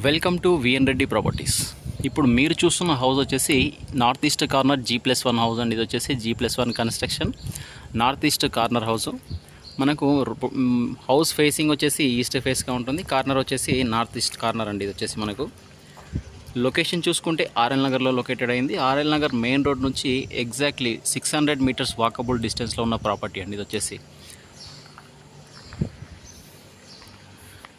Welcome to VN Reddy properties. ఇప్పుడు మీరు చూస్తున్న హౌస్ వచ్చేసి north east corner G+1 house అండి. ఇది వచ్చేసి G+1 construction north east corner house. మనకు హౌస్ ఫేసింగ్ వచ్చేసి ఈస్ట్ ఫేస్గా ఉంటుంది. కార్నర్ వచ్చేసి నార్త్ ఈస్ట్ కార్నర్ అండి. ఇది వచ్చేసి మనకు లొకేషన్ చూసుకుంటే ఆర్ఎల్ నగర్లో లొకేటెడ్ అయింది. ఆర్ఎల్ నగర్ మెయిన్ రోడ్ నుంచి ఎగ్జాక్ట్లీ 600 మీటర్స్ వాకబుల్ డిస్టెన్స్లో ఉన్న ప్రాపర్టీ అండి. ఇది వచ్చేసి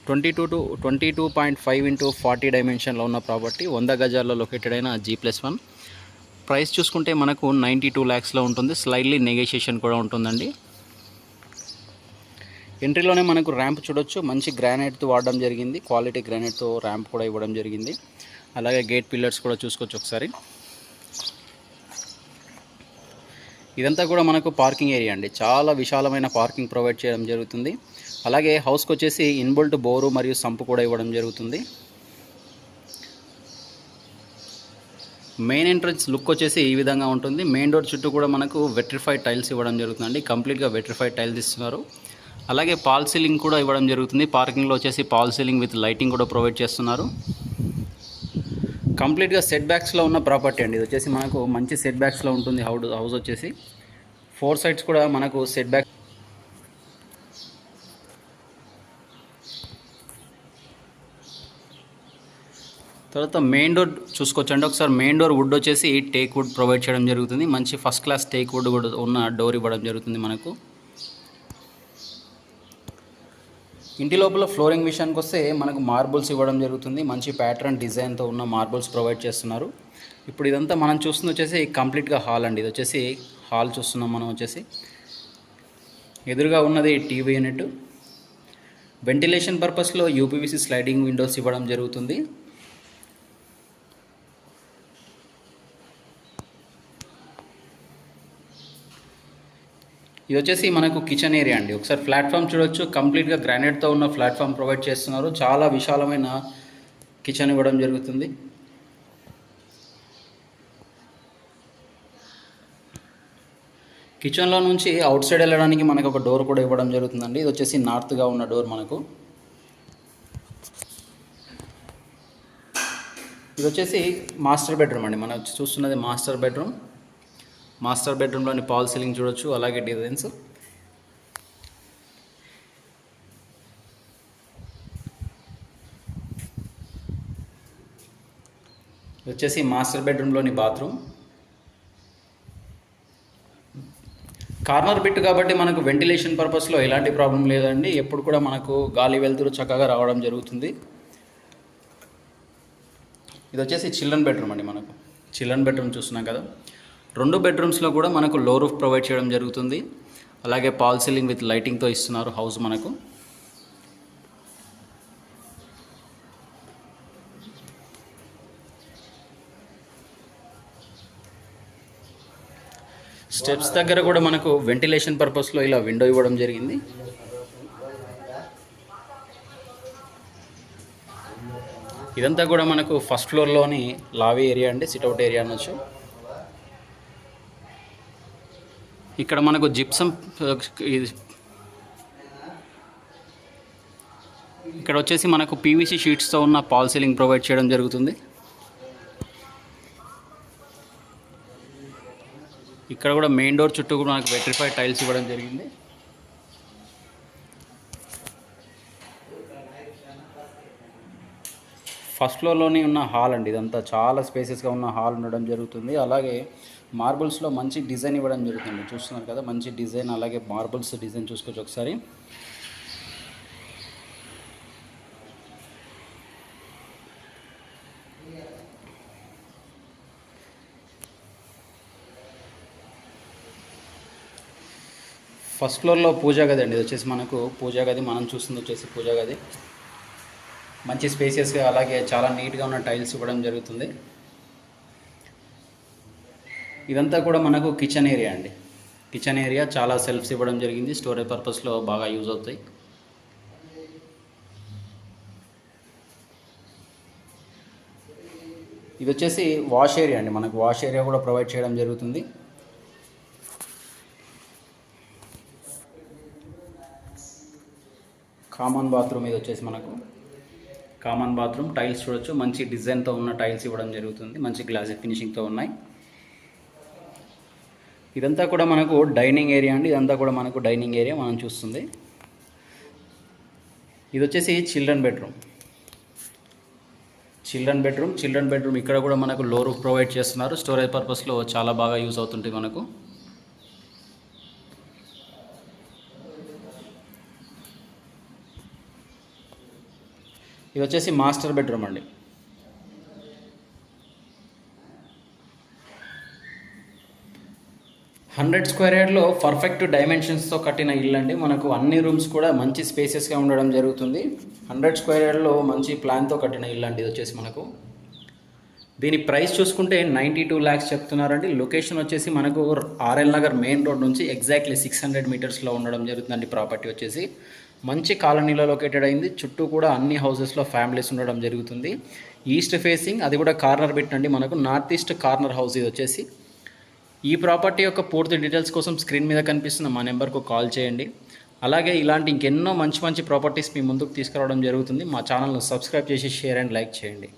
22.5 into 40 డైమెన్షన్లో ఉన్న ప్రాపర్టీ 100 గజాల్లో లొకేటెడ్ అయిన G+1. ప్రైస్ చూసుకుంటే మనకు 92 lakhsలో ఉంటుంది. స్లైడ్లీ నెగోషియేషన్ కూడా ఉంటుందండి. ఎంట్రీలోనే మనకు ర్యాంప్ చూడొచ్చు. మంచి గ్రానైట్తో వాడడం జరిగింది. క్వాలిటీ గ్రానైట్తో ర్యాంప్ కూడా ఇవ్వడం జరిగింది. అలాగే గేట్ పిల్లర్స్ కూడా చూసుకోవచ్చు ఒకసారి. ఇదంతా కూడా మనకు పార్కింగ్ ఏరియా అండి. చాలా విశాలమైన పార్కింగ్ ప్రొవైడ్ చేయడం జరుగుతుంది. అలాగే హౌస్కి వచ్చేసి ఇన్బుల్ట్ బోరు మరియు సంపు కూడా ఇవ్వడం జరుగుతుంది. మెయిన్ ఎంట్రన్స్ లుక్ వచ్చేసి ఈ విధంగా ఉంటుంది. మెయిన్ డోర్ చుట్టూ కూడా మనకు వెట్రిఫైడ్ టైల్స్ ఇవ్వడం జరుగుతుందండి. కంప్లీట్గా వెట్రిఫైడ్ టైల్స్ ఇస్తున్నారు. అలాగే పాల్ సీలింగ్ కూడా ఇవ్వడం జరుగుతుంది. పార్కింగ్లో వచ్చేసి పాల్ సీలింగ్ విత్ లైటింగ్ కూడా ప్రొవైడ్ చేస్తున్నారు. కంప్లీట్గా సెట్ బ్యాక్స్లో ఉన్న ప్రాపర్టీ అండి. ఇది వచ్చేసి మనకు మంచి సెట్ బ్యాక్స్లో ఉంటుంది. హౌస్ వచ్చేసి 4 సైడ్స్ కూడా మనకు సెట్ బ్యాక్. తర్వాత మెయిన్ డోర్ చూసుకోవచ్చండి ఒకసారి. మెయిన్ డోర్ వుడ్ వచ్చేసి టేక్ వుడ్ ప్రొవైడ్ చేయడం జరుగుతుంది. మంచి ఫస్ట్ క్లాస్ టేక్ వుడ్ కూడా ఉన్న డోర్ ఇవ్వడం జరుగుతుంది మనకు. ఇంటి లోపల ఫ్లోరింగ్ విషయానికి వస్తే మనకు మార్బుల్స్ ఇవ్వడం జరుగుతుంది. మంచి ప్యాటర్న్ డిజైన్తో ఉన్న మార్బుల్స్ ప్రొవైడ్ చేస్తున్నారు. ఇప్పుడు ఇదంతా మనం చూస్తుంది వచ్చేసి కంప్లీట్గా హాల్ అండి. ఇది వచ్చేసి హాల్ చూస్తున్నాం మనం. వచ్చేసి ఎదురుగా ఉన్నది టీవీ యూనిట్. వెంటిలేషన్ పర్పస్లో యూపీవీసీ స్లైడింగ్ విండోస్ ఇవ్వడం జరుగుతుంది. ఇది వచ్చేసి మనకు కిచెన్ ఏరియా అండి. ఒకసారి ప్లాట్ఫామ్ చూడొచ్చు. కంప్లీట్గా గ్రానైట్తో ఉన్న ప్లాట్ఫామ్ ప్రొవైడ్ చేస్తున్నారు. చాలా విశాలమైన కిచెన్ ఇవ్వడం జరుగుతుంది. కిచెన్లో నుంచి అవుట్ సైడ్ వెళ్ళడానికి మనకు ఒక డోర్ కూడా ఇవ్వడం జరుగుతుందండి. ఇది వచ్చేసి నార్త్గా ఉన్న డోర్ మనకు. ఇది వచ్చేసి మాస్టర్ బెడ్రూమ్ అండి. మనం చూస్తున్నది మాస్టర్ బెడ్రూమ్. మాస్టర్ బెడ్రూమ్లోని పాల్ సీలింగ్ చూడొచ్చు. అలాగే డిజైన్స్. వచ్చేసి మాస్టర్ బెడ్రూమ్లోని బాత్రూమ్. కార్నర్ బిట్ కాబట్టి మనకు వెంటిలేషన్ పర్పస్లో ఎలాంటి ప్రాబ్లం లేదండి. ఎప్పుడు కూడా మనకు గాలి వెలుతురు చక్కగా రావడం జరుగుతుంది. ఇది వచ్చేసి చిల్డ్రన్ బెడ్రూమ్ అండి. మనకు చిల్డ్రన్ బెడ్రూమ్ చూస్తున్నాం కదా. 2 బెడ్రూమ్స్లో కూడా మనకు లో రూఫ్ ప్రొవైడ్ చేయడం జరుగుతుంది. అలాగే పాల్ సీలింగ్ విత్ లైటింగ్తో ఇస్తున్నారు హౌస్ మనకు. స్టెప్స్ దగ్గర కూడా మనకు వెంటిలేషన్ పర్పస్లో ఇలా విండో ఇవ్వడం జరిగింది. ఇదంతా కూడా మనకు ఫస్ట్ ఫ్లోర్లోని లాబీ ఏరియా అండి. సిట్అవుట్ ఏరియా అనొచ్చు. ఇక్కడ మనకు జిప్సం ఇక్కడ వచ్చేసి మనకు పీవీసీ షీట్స్తో ఉన్న పాల్ సీలింగ్ ప్రొవైడ్ చేయడం జరుగుతుంది. ఇక్కడ కూడా మెయిన్ డోర్ చుట్టూ కూడా మనకు వెట్రిఫైడ్ టైల్స్ ఇవ్వడం జరిగింది. ఫస్ట్ ఫ్లోర్లోనే ఉన్న హాల్ అండి. ఇదంతా చాలా స్పేసెస్గా ఉన్న హాల్ ఉండడం జరుగుతుంది. అలాగే మార్బుల్స్లో మంచి డిజైన్ ఇవ్వడం జరుగుతుంది. చూస్తున్నారు కదా మంచి డిజైన్. అలాగే మార్బుల్స్ డిజైన్ చూసుకోవచ్చు ఒకసారి. ఫస్ట్ ఫ్లోర్లో పూజా గది అండి. ఇది వచ్చేసి మనకు పూజా గది. మనం చూస్తుంది వచ్చేసి పూజా గది. మంచి స్పేసెస్గా అలాగే చాలా నీట్గా ఉన్న టైల్స్ ఇవ్వడం జరుగుతుంది. ఇదంతా కూడా మనకు కిచెన్ ఏరియా అండి. కిచెన్ ఏరియా చాలా సెల్ఫ్స్ ఇవ్వడం జరిగింది. స్టోరేజ్ పర్పస్లో బాగా యూజ్ అవుతాయి. ఇది వచ్చేసి వాష్ ఏరియా అండి. మనకు వాష్ ఏరియా కూడా ప్రొవైడ్ చేయడం జరుగుతుంది. కామన్ బాత్రూమ్ ఇది వచ్చేసి మనకు. Common bathroom. టైల్స్ చూడొచ్చు, మంచి డిజైన్తో ఉన్న టైల్స్ ఇవ్వడం జరుగుతుంది, మంచి గ్లాసీ ఫినిషింగ్తో ఉన్నాయి. ఇదంతా కూడా మనకు డైనింగ్ ఏరియా అండి. ఇదంతా కూడా మనకు డైనింగ్ ఏరియా మనం చూస్తుంది. ఇది వచ్చేసి చిల్డ్రన్ బెడ్రూమ్. చిల్డ్రన్ బెడ్రూమ్ ఇక్కడ కూడా మనకు లో రూఫ్ ప్రొవైడ్ చేస్తున్నారు. స్టోరేజ్ పర్పస్లో చాలా బాగా యూజ్ అవుతుంటాయి మనకు. ఇది వచ్చేసి మాస్టర్ బెడ్రూమ్ అండి. హండ్రెడ్ స్క్వేర్ యార్డ్లో పర్ఫెక్ట్ డైమెన్షన్స్తో కట్టిన ఇల్లు అండి. మనకు అన్ని రూమ్స్ కూడా మంచి స్పేసెస్గా ఉండడం జరుగుతుంది. 100 స్క్వేర్ యార్డ్లో మంచి ప్లాన్తో కట్టిన ఇల్లు అండి ఇది వచ్చేసి మనకు. దీని ప్రైస్ చూసుకుంటే 92 lakhs చెప్తున్నారండి. లొకేషన్ వచ్చేసి మనకు ఆర్ఎల్ నగర్ మెయిన్ రోడ్ నుంచి ఎగ్జాక్ట్లీ 600 మీటర్స్లో ఉండడం జరుగుతుందండి. ప్రాపర్టీ వచ్చేసి మంచి కాలనీలో లొకేటెడ్ అయింది. చుట్టూ కూడా అన్ని హౌసెస్లో ఫ్యామిలీస్ ఉండడం జరుగుతుంది. ఈస్ట్ ఫేసింగ్, అది కూడా కార్నర్ బిట్ అండి. మనకు నార్త్ ఈస్ట్ కార్నర్ హౌస్ ఇది వచ్చేసి. ఈ ప్రాపర్టీ యొక్క పూర్తి డీటెయిల్స్ కోసం స్క్రీన్ మీద కనిపిస్తున్న మా నెంబర్కు కాల్ చేయండి. అలాగే ఇలాంటి ఇంకెన్నో మంచి మంచి ప్రాపర్టీస్ మీ ముందుకు తీసుకురావడం జరుగుతుంది. మా ఛానల్ను సబ్స్క్రైబ్ చేసి షేర్ అండ్ లైక్ చేయండి.